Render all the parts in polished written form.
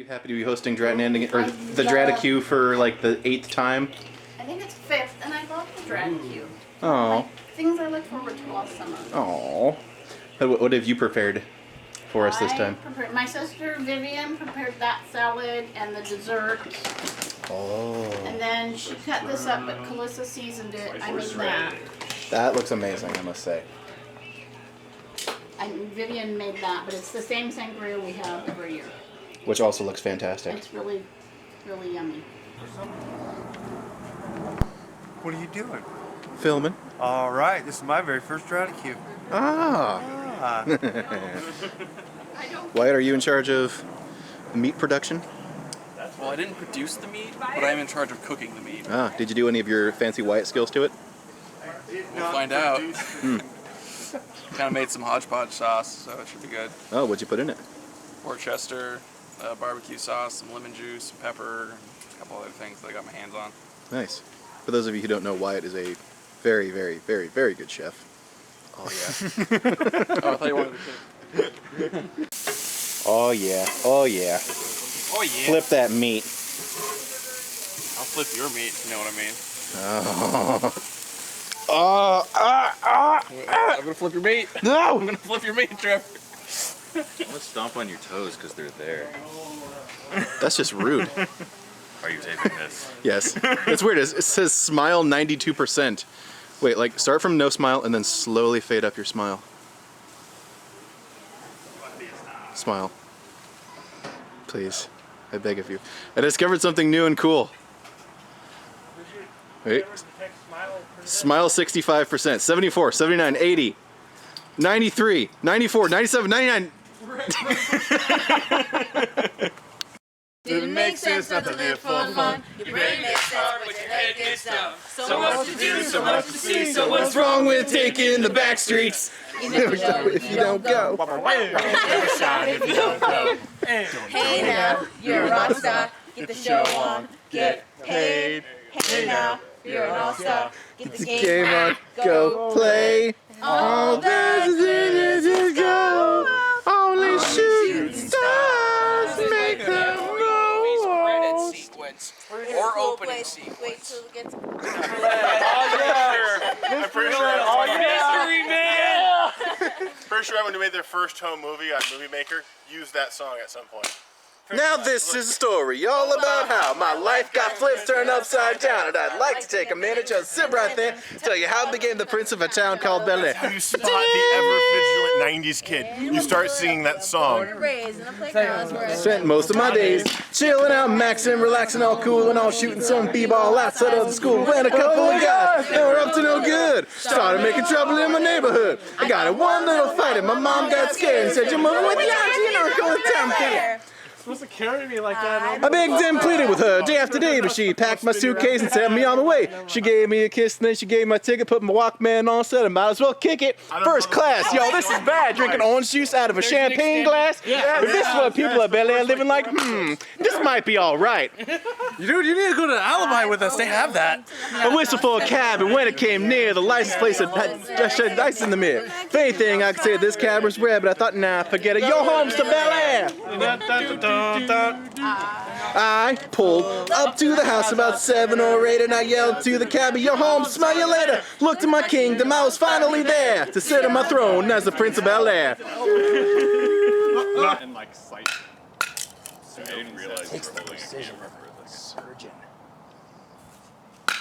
happy to be hosting DRAT-A or the DRAT-A-Q for like the 8th time? I think it's 5th, and I love the DRAT-A-Q. Oh. Things I look forward to all summer. Oh. What have you prepared for us this time? My sister Vivian prepared that salad and the dessert. Oh. And then she cut this up, but Calissa seasoned it. I made that. That looks amazing, I must say. And Vivian made that, but it's the same sangria we have every year. Which also looks fantastic. It's really, really yummy. What are you doing? Filming. All right, this is my very first DRAT-A-Q. Ah. Wyatt, are you in charge of meat production? Well, I didn't produce the meat, but I'm in charge of cooking the meat. Ah, did you do any of your fancy Wyatt skills to it? We'll find out. Kind of made some hodgepodge sauce, so it should be good. Oh, what'd you put in it? Worcester, barbecue sauce, some lemon juice, some pepper, and a couple other things that I got my hands on. Nice. For those of you who don't know, Wyatt is a very, very, very, very good chef. Oh, yeah. Oh, I thought you wanted to cook. Oh, yeah. Oh, yeah. Oh, yeah. Flip that meat. I'll flip your meat, if you know what I mean. Oh. I'm gonna flip your meat. No! I'm gonna flip your meat, Trevor. I'm gonna stomp on your toes because they're there. That's just rude. Are you taping this? Yes. It's weird. It says smile 92%. Wait, like start from no smile and then slowly fade up your smile. Smile. Please. I beg of you. I discovered something new and cool. Wait. Smile 65%, 74, 79, 80, 93, 94, 97, 99. Didn't make sense not to live for fun. Your brain makes sense, but your head gets dumb. So much to do, so much to see. So What's wrong with taking the back streets? You never know if you don't go. Never shine if you don't go. Hey now, you're a rock star. Get the show on, get paid. Hey now, you're an all-star. Get the game on, go play. All there's is go. Only shooting stars make them go. Sequence or opening sequence. Wait till it gets. I'm pretty sure. Mystery man. Pretty sure everyone who made their first home movie on Movie Maker used that song at some point. Now this is a story all about how my life got flipped, turned upside down, and I'd like to take a minute, just sit right there, tell you how I became the prince of a town called Bel Air. How you spot the ever-vigilant 90s kid. You start singing that song. Spent most of my days chilling out, maxing, relaxing, all cool, and all shooting some b-ball outside of the school. When a couple of guys, they were up to no good, started making trouble in my neighborhood. I got in one little fight, and my mom got scared and said, "You're moving with the auntie, and I'm going to town killer." Supposed to carry me like that. I begged and pleaded with her day after day, but she packed my suitcase and sent me on my way. She gave me a kiss and then she gave me my ticket, put my Walkman on, said I might as well kick it. First class, yo, this is bad. Drinking orange juice out of a champagne glass. If this is what people at Bel Air living like, this might be all right. Dude, you need to go to the Alibi with us. They have that. I whistled for a cab, and when it came near, the license plate had shed ice in the mirror. If anything, I could say this cab was red, but I thought, nah, forget it. Yo, home's to Bel Air. I pulled up to the house about 7 or 8 and I yelled to the cabbie, "Yo home, smell you later." Looked at my kingdom, I was finally there to sit on my throne as the Prince of Bel Air. And like sight. I didn't realize you were holding a camera for a surgeon. How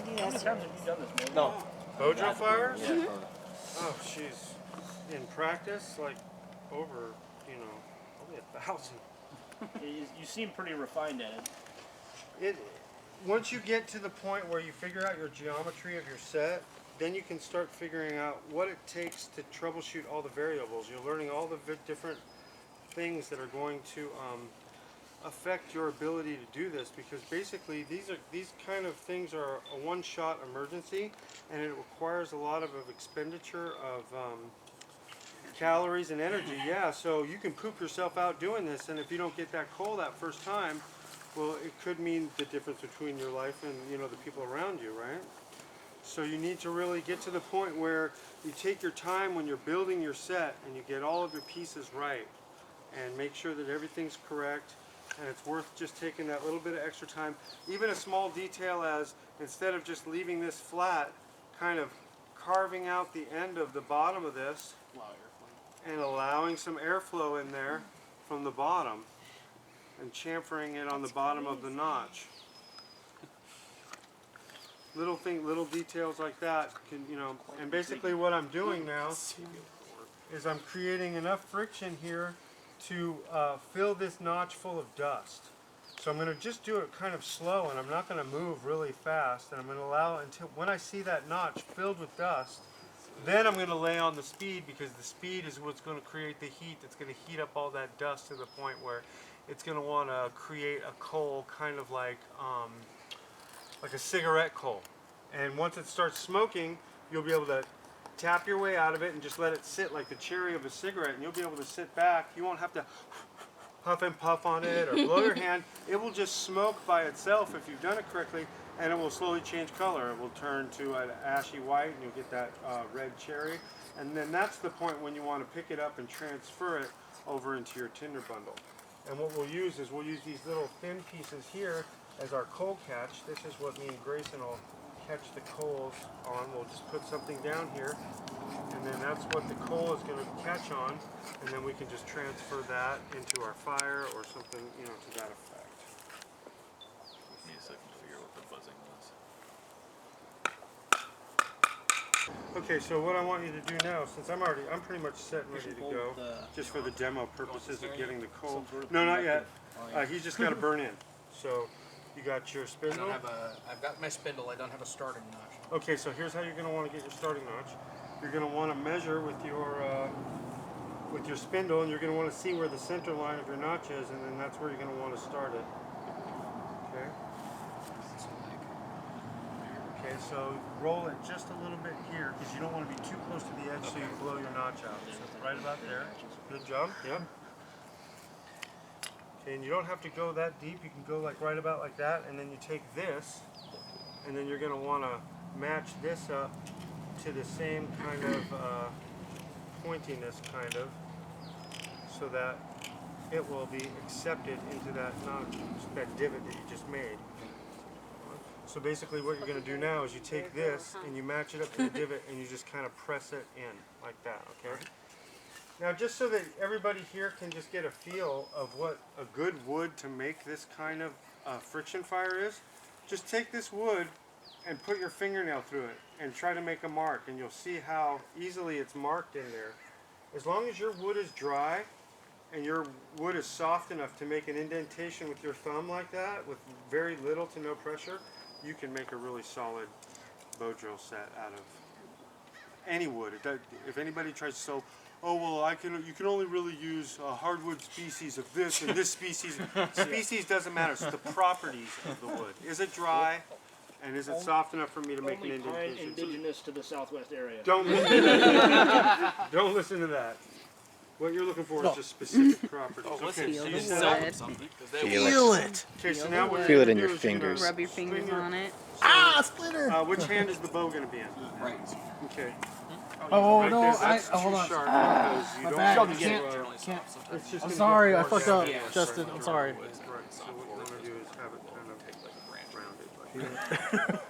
many times have you done this, man? No. Bojo fires? Yeah. Oh, jeez. In practice, like over, probably 1,000. You seem pretty refined at it. Once you get to the point where you figure out your geometry of your set, then you can start figuring out what it takes to troubleshoot all the variables. You're learning all the different things that are going to affect your ability to do this, because basically these kind of things are a one-shot emergency, and it requires a lot of expenditure of calories and energy. Yeah, so you can poop yourself out doing this, and if you don't get that call that first time, well, it could mean the difference between your life and the people around you, right? So you need to really get to the point where you take your time when you're building your set and you get all of your pieces right. and make sure that everything's correct. And it's worth just taking that little bit of extra time. Even a small detail as, instead of just leaving this flat, kind of carving out the end of the bottom of this and allowing some airflow in there from the bottom and chamfering it on the bottom of the notch. Little details like that can, you know, and basically what I'm doing now is I'm creating enough friction here to fill this notch full of dust. So I'm going to just do it kind of slow, and I'm not going to move really fast, and I'm going to allow until when I see that notch filled with dust, then I'm going to lay on the speed, because the speed is what's going to create the heat that's going to heat up all that dust to the point where it's going to want to create a coal kind of like a cigarette coal. And once it starts smoking, you'll be able to tap your way out of it and just let it sit like the cherry of a cigarette, and you'll be able to sit back. You won't have to huff and puff on it or blow your hand. It will just smoke by itself if you've done it correctly, and it will slowly change color. It will turn to an ashy white, and you'll get that red cherry. And then that's the point when you want to pick it up and transfer it over into your tinder bundle. And what we'll use is we'll use these little thin pieces here as our coal catch. This is what me and Grayson will catch the coals on. We'll just put something down here, and then that's what the coal is going to catch on, and then we can just transfer that into our fire or something, you know, to that effect. Give me a second to figure out what the buzzing was. Okay, so what I want you to do now, since I'm pretty much set and ready to go, just for the demo purposes of getting the coal. No, not yet. He's just got to burn in. So you got your spindle. I've got my spindle. I don't have a starting notch. Okay, so here's how you're going to want to get your starting notch. You're going to want to measure with your spindle, and you're going to want to see where the center line of your notch is, and then that's where you're going to want to start it. Okay. Okay, so roll it just a little bit here, because you don't want to be too close to the edge, so you blow your notch out. So right about there. Good job. Yep. Okay, and you don't have to go that deep. You can go like right about like that, and then you take this, and then you're going to want to match this up to the same kind of pointiness, kind of, so that it will be accepted into that notch, that divot that you just made. So basically what you're going to do now is you take this and you match it up to the divot, and you just kind of press it in like that, okay? Now, just so that everybody here can just get a feel of what a good wood to make this kind of friction fire is, just take this wood and put your fingernail through it and try to make a mark, and you'll see how easily it's marked in there. As long as your wood is dry and your wood is soft enough to make an indentation with your thumb like that, with very little to no pressure, you can make a really solid bow drill set out of any wood. If anybody tries to sell, oh well, you can only really use hardwood species of this and this species. Species doesn't matter. It's the properties of the wood. Is it dry? And is it soft enough for me to make an indentation? Indigenous to the southwest area. Don't listen to that. Don't listen to that. What you're looking for is just specific properties. Okay, so you Feel said it. feel it. Okay, so now what Feel you're it in gonna your do is you're gonna fingers. Rub your fingers on it. Splinter! Which hand is the bow going to be in? Right. Okay. Oh Right no! there, that's hold too on. sharp because you My don't bad. want You to can't. get Can't. it's just I'm gonna sorry. get I more fucked down. up, Yeah, Justin. I'm sorry. Right, so what we're going to do is have it kind of rounded like that.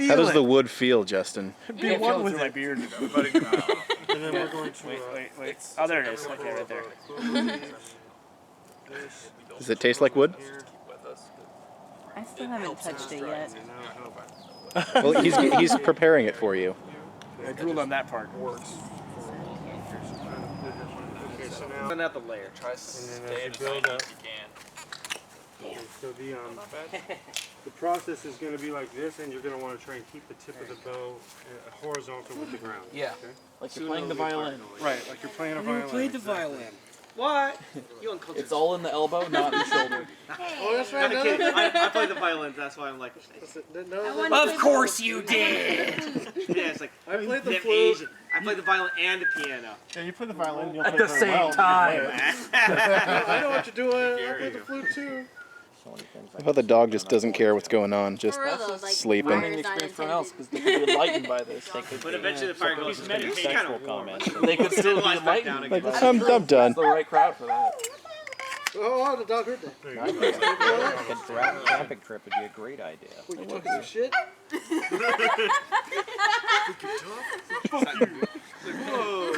How does the wood feel, Justin? Be one with my beard. And then we're going to... Wait. Oh, there it is. Okay, right there. Does it taste like wood? I still haven't touched it yet. Well, he's preparing it for you. I drooled on that part. Okay, so now... Not the layer. Try to And stay then as as you build tiny up, as you can. okay, so the process is going to be like this, and you're going to want to try and keep the tip of the bow horizontal with the ground. Yeah. Okay? Like you're playing the violin. Right, like you're playing a violin. You played the exactly. violin. What? You uncultured. It's all in the elbow, not in the shoulder. Oh, that's right. I'm kidding. I play the violin. That's why I'm like. Of course you did. Yeah, it's like I played the them flute. Asian. I pllayed the violin and the piano. Yeah, you play the violin. You'll At play the very same well. time. I know what you're doing. I play the flute too. How about the dog just doesn't care what's going on, just For real though, like, sleeping. fire Learning is not experience for anyone else intended. because they could be enlightened by this. They could But eventually the fire goes. He's kind of warm. They could still be Lights back down enlightened. again. Like, I'm done. It's the right crowd for that. Oh, the dog heard that. A DRAT camping trip would be a great idea. We can talk some shit.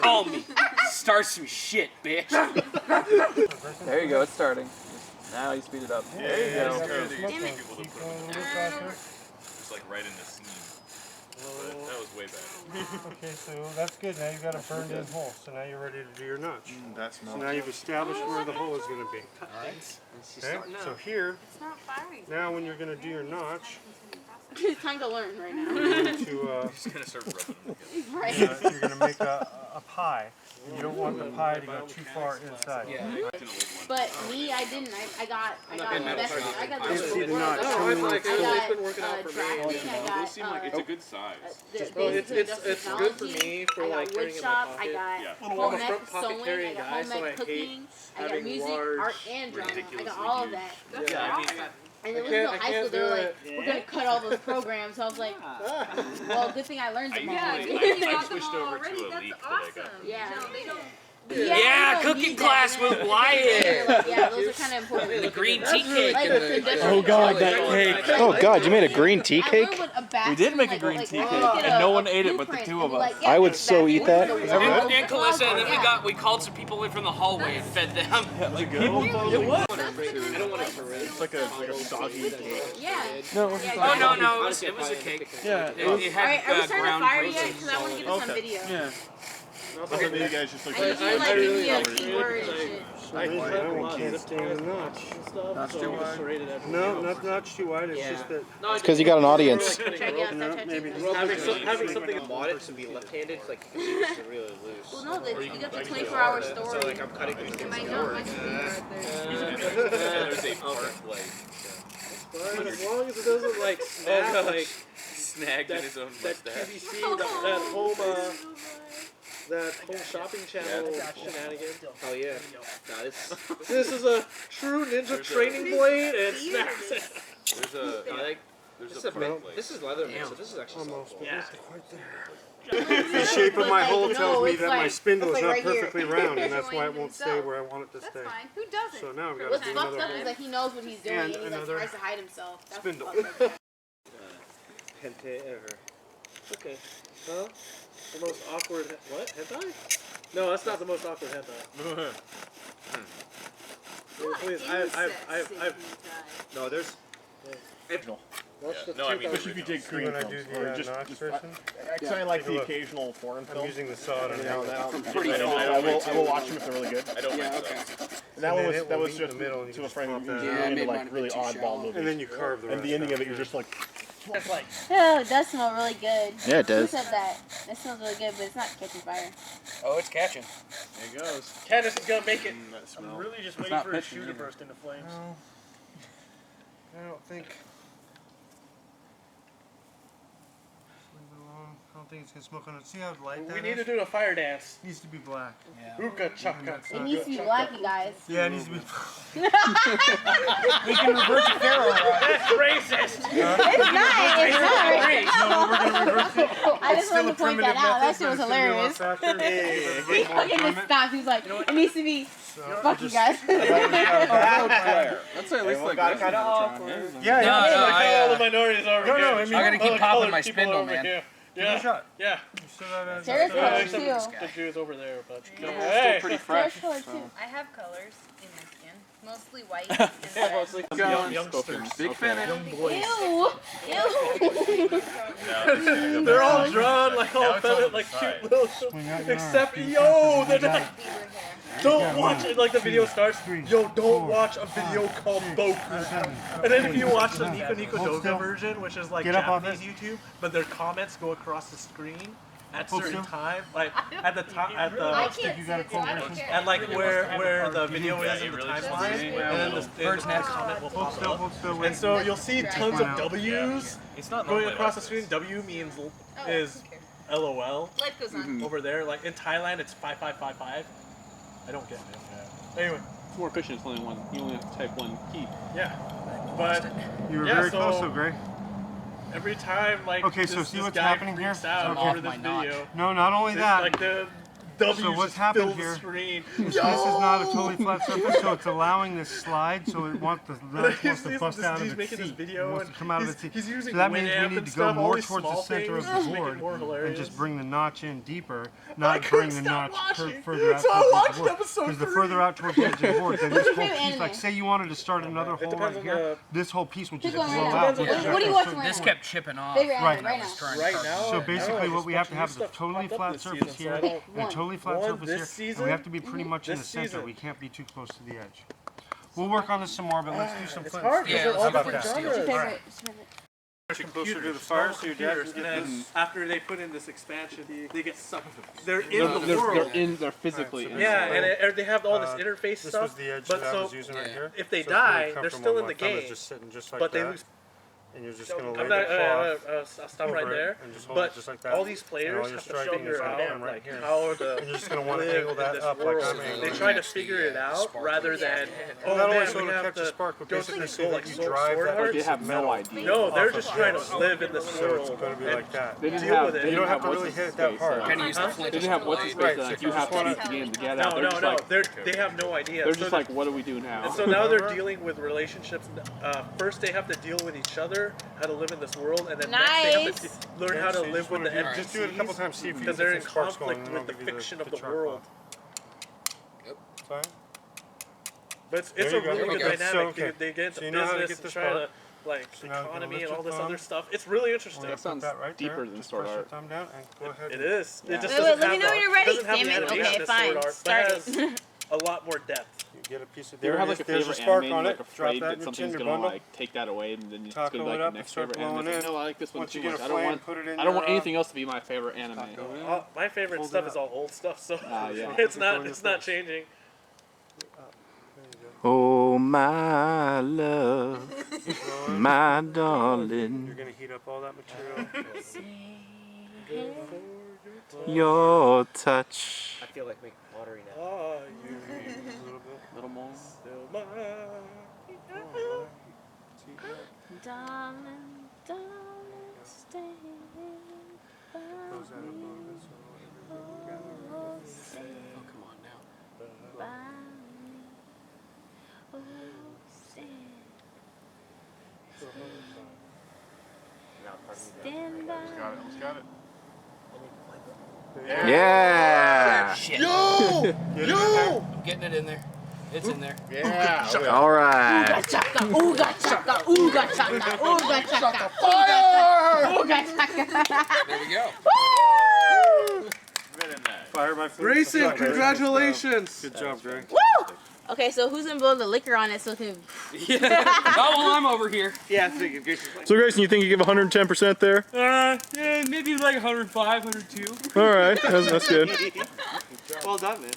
Call me. Start some shit, bitch. There you go, it's starting. Now you speed it up. There you go. Just like right in the seam. But that was way better. Okay, so that's good. Now you've got a burned in hole. So now you're ready to do your notch. So now you've established where the hole is going to be. Okay, so here, It's not firing. now when you're going to do your notch, It's time to learn right now. you're going to, Just gonna start rubbing them together. Right. you're going to make a pie. You don't want the pie to go too far inside. But me, I didn't. I got the best. I got the See the notch. I got It's a good size. it's good for me for like wood shop. I got home ec sewing. I got home ec cooking. I got music, art, and drama. I got all of that. That's awesome. And it was in high school. They were like, "We're gonna cut all those programs." So I was like, "Well, good thing I learned them all." I switched over to Elite, but I got Yeah. Yeah, cooking class with Wyatt. Yeah, those are kind of important. The green tea cake. Like, Oh God, that cake! Oh God, you made a green tea cake? We did make a green tea cake, and no one ate it but the two of us. I would so eat that. And Calissa, and then we called some people in from the hallway and fed them. It was. It's like a soggy cake. Yeah. No, Oh no, it was a cake. Yeah. It All had right, are we starting to ground fire protein. yet? Because I want to get this on video. Yeah. I thought maybe you guys just like. I need you to like give me a keyword and shit. I can't stand the notch. Not too wide. No, not notch too wide. It's just that. It's because you got an audience. Check it out. No, maybe. Having something about it to be left-handed, like it's really loose. Well, no, you got the 24-hour So story. like I'm cutting things Am I in not? My screen right there. There's a part like. As long as it doesn't like snap, like Snagged in his own that mustache. QVC, that home shopping channel shenanigans. Oh yeah. This is a true ninja training blade and snaps it. There's a part like. This is leather, so this is actually Almost. soft. Yeah. The shape of my hole tells me it's that my like- spindle it's is like not right here. perfectly round, and that's why it won't stay where I want it to That's stay. fine. Who doesn't? So now we've got to What's do fucked another up is hole. that he knows what he's doing And and he like another tries to hide himself. That's spindle. fucked up. Hentai ever. Okay. Huh? The most awkward what? Hentai? No, that's not the most awkward hentai. Please, No, there's. That's the No, I mean, especially if you take See when I do the notch version? I like Take a the look. occasional foreign I'm film. using the saw to Now, nail it. I will watch them if they're really good. I don't like that. And that And then was it will just meet in the middle and you to a just friend pop who's that really out. into like really oddball movies. And then you carve the rest. And the ending out. of it, you're just like, Oh, it does smell really good. Yeah, it does. Who said that? It smells really good, but it's not catching fire. Oh, it's catching. There it goes. Candace is gonna make it. I'm really just waiting for a shoe to burst into flames. No. I don't think. Leave it alone. I don't think it's gonna smoke on it. See how light that We is? need to do a fire dance. It needs to be black. Hookah chaka. It needs to be black, you guys. Yeah, it needs to be. We can revert to Pharaoh. That's racist. It's not. It's not. No, we're gonna reverse it. I just wanted to point that out. That shit was hilarious. Look at this stop. He's like, it needs to be. Fuck you guys. That's at least like this. Yeah, No, yeah. all the minorities over here. No, I mean, I gotta keep popping my spindle, man. Give it a Yeah. shot. Yeah. You still have Sarah's that. color Except too. the Jews over there, but Still pretty fresh. Sarah's color too. I have colors in my skin, mostly white and red. Youngsters. Big finish. Ew. Ew. they're all drawn like all feathered, like cute little. Except yo, they're not. Don't watch it like the video starts. Yo, don't watch a video called Boku. And then if you watch the Nico Nico Doga version, which is like Get up off Japanese YouTube, but their comments go across the screen at certain time, like at the time at the You got a cold version? at like where the video is in the timeline, and then the comment will pop up. And so you'll see tons of W's going across the screen. W means is LOL Life goes on. over there. Like in Thailand, it's 5555. I don't get it. Anyway, It's more efficient. It's only one. You only have to type one key. yeah, but You were Yeah, very so- close, though, Gray. every time like Okay, so this, see this what's guy happening here? freaks out Off over this my notch. video. No, not only that. Like the So what's happened here is this is not a totally flat surface, so it's allowing this slide, so it wants the nut wants to bust out of its seat. It wants to come out of its seat. So that means we need to go more towards the center of the board and just bring the notch in deeper, not bring the notch further out towards the board. Because the further out towards the edge of the board, then this whole piece, like say you wanted to start another hole right here, this whole piece would just blow out. What are you watching right This now? kept chipping off. Right now. So basically what we have to have is a totally flat surface here and a totally flat surface here. And we have to be pretty much in the center. We can't be too close to the edge. We'll work on this some more, but let's do some flint. Yeah, How about let's do that? steel. Favorite. Closer to the fire, so your dad can and then after they put in this expansion, they get sucked. They're in They're, the they're, world. they're physically in. Yeah, and they have all this interface This stuff. was the edge but that I so was using right here. if they So it's really die, they're comfortable. still in My the thumb is game. just sitting just like But they that. lose. And you're just going to I'm lay not. the cloth I'll stop right over it there. and just hold But it just like that. all these And players all your have to striking is figure gonna out come right like here. how to And you're just going to want to live angle in that this up like world. I'm angling. They try to figure it out rather than Not only man, so we to have catch a to spark, but go basically so go that like you sword drive that hard. They have no idea. No, they're off just of trying this. to live in this So it's world going to be and like that. They didn't deal have. with it. They You didn't don't have to what's really his hit it that face, hard. Kind of use the They flint. didn't have what's his face. Like you have to beat the game to get out. No, They're just no, like they have no idea. they're So just like, what do we do now? And so now they're dealing with relationships. First, they have to deal with each other, how to live in this world, and then next they have to learn how to live with the NPCs. Just do it a couple times, see if you because can they're get in the sparks going, conflict and then with the I'll give you fiction of the the chart world. Fine. But it's There a you go. really good Okay. dynamic. So, okay. They get into So you know how to business get and this try to part. like So now economy lift and all your this thumb. other stuff. It's really interesting. We're gonna put that right deeper there. than Just sword press your art. thumb down and go ahead. It is. Yeah. It just Wait, doesn't let me have know the- when you're ready. doesn't have the Damn it. animation Okay, of fine. sword art, Start but it. has a lot more depth. You get a piece of Do you ever have like a there's favorite spark anime on and it. like Drop afraid that that in your something's tinder gonna bundle. like take that away and then it's Taco gonna be it like up the and next start favorite anime? blowing It's like, in. no, I like this one Once too you get much. a I don't flame, want put it in I don't your, want anything else to be my favorite anime. My favorite Hold stuff it is all old stuff, so yeah. it's not changing. Oh, my love, my darling, You're going to heat up all that material. your touch. I feel like making pottery now. Ah, you A little more. still mine. Darling, darling, stay by Goes out a me. little bit, so Oh, stay Oh, come on now. by me. Oh, stay. Stand by. Almost got it. Yeah. Shit. Yo! Yo! I'm getting it in there. It's in there. Yeah. All right. Chaka, ooga chaka, ooga chaka, ooga chaka, Fire! ooga chaka. There we go. Woo! Fire my food. Grayson, Good job, Grayson. congratulations! Good job, Gray. Woo! Okay, so who's gonna blow the liquor on it so it can? Not while I'm over here. Yeah, thinking Grayson's like, So Grayson, you think you give 110% there? Yeah, maybe like 105, 102. All right, that's good. well done, man.